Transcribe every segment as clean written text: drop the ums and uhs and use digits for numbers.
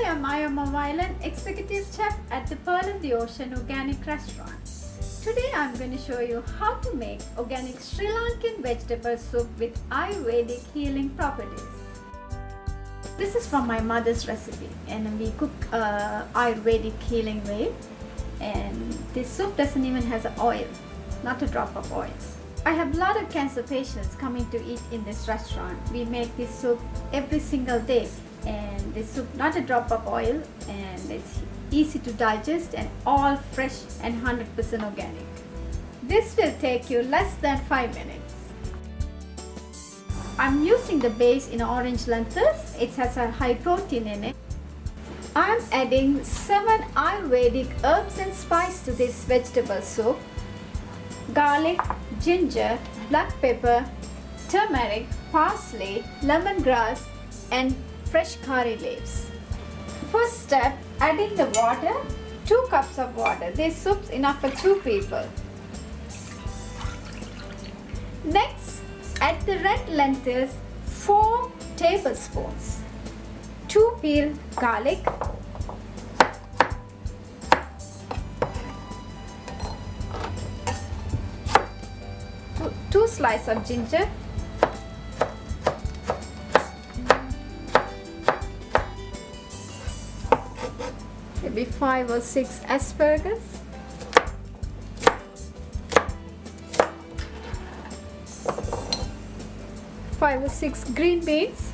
I'm Ayoma Wilen, Executive Chef at the Pearl in the Ocean Organic Restaurant. Today I'm going to show you how to make organic Sri Lankan vegetable soup with Ayurvedic healing properties. This is from my mother's recipe and we cook Ayurvedic healing way, and this soup doesn't even have oil, not a drop of oil. I have a lot of cancer patients coming to eat in this restaurant. We make this soup every single day, and this soup not a drop of oil, and it's easy to digest and all fresh and 100% organic. This will take you less than 5 minutes. I'm using the base in orange lentils. It has a high protein in it. I'm adding 7 Ayurvedic herbs and spices to this vegetable soup: garlic, ginger, black pepper, turmeric, parsley, lemongrass, and fresh curry leaves. First step, adding the water, 2 cups of water. This soup's enough for 2 people. Next, add the red lentils, 4 tablespoons, 2 peeled garlic, 2 slices of ginger, maybe 5 or 6 asparagus, 5 or 6 green beans,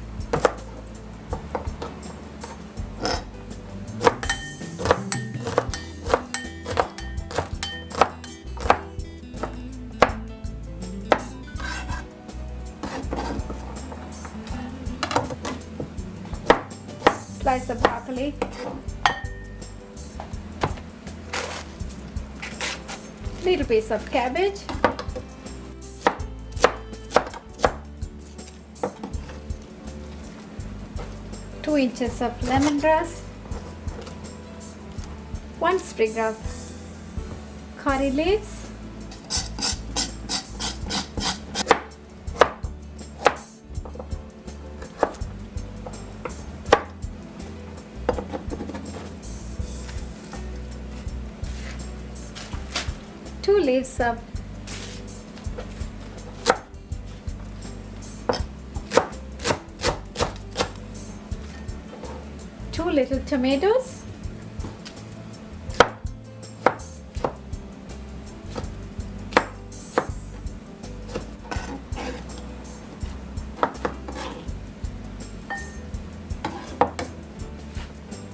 slice of broccoli, little piece of cabbage, two inches of lemongrass, 1 sprig of curry leaves, two leaves of two little tomatoes,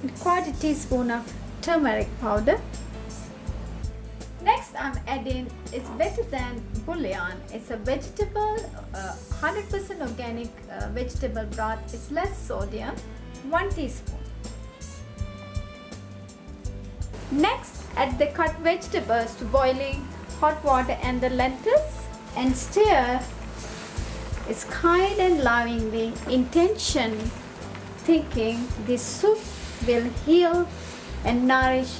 and 1/4 teaspoon of turmeric powder. Next, I'm adding, it's better than bouillon. It's a vegetable, 100% organic vegetable broth. It's less sodium, 1 teaspoon. Next, add the cut vegetables to boiling hot water and the lentils, and stir. It's kind and lovingly, intention, thinking this soup will heal and nourish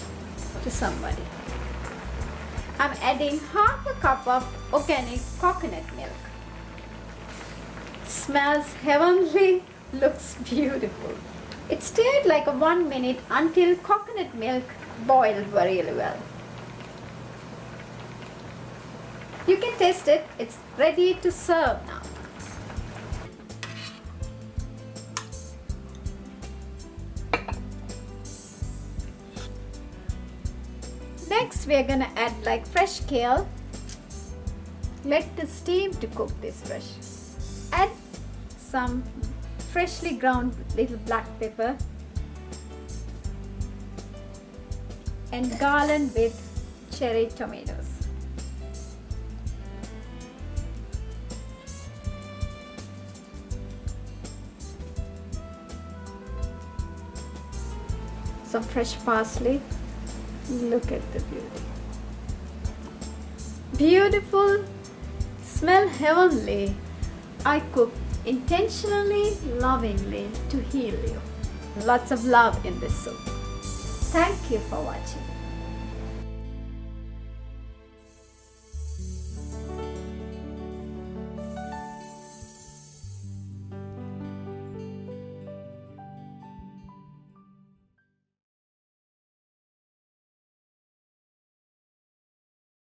to somebody. I'm adding 1/2 cup of organic coconut milk. Smells heavenly, looks beautiful. It stirred like 1 minute until coconut milk boiled really well. You can taste it. It's ready to serve now. Next, we are going to add like fresh kale. Let the steam to cook this fresh. Add some freshly ground little black pepper and garland with cherry tomatoes. Some fresh parsley. Look at the beauty. Beautiful, smell heavenly. I cook intentionally, lovingly to heal you. Lots of love in this soup. Thank you for watching.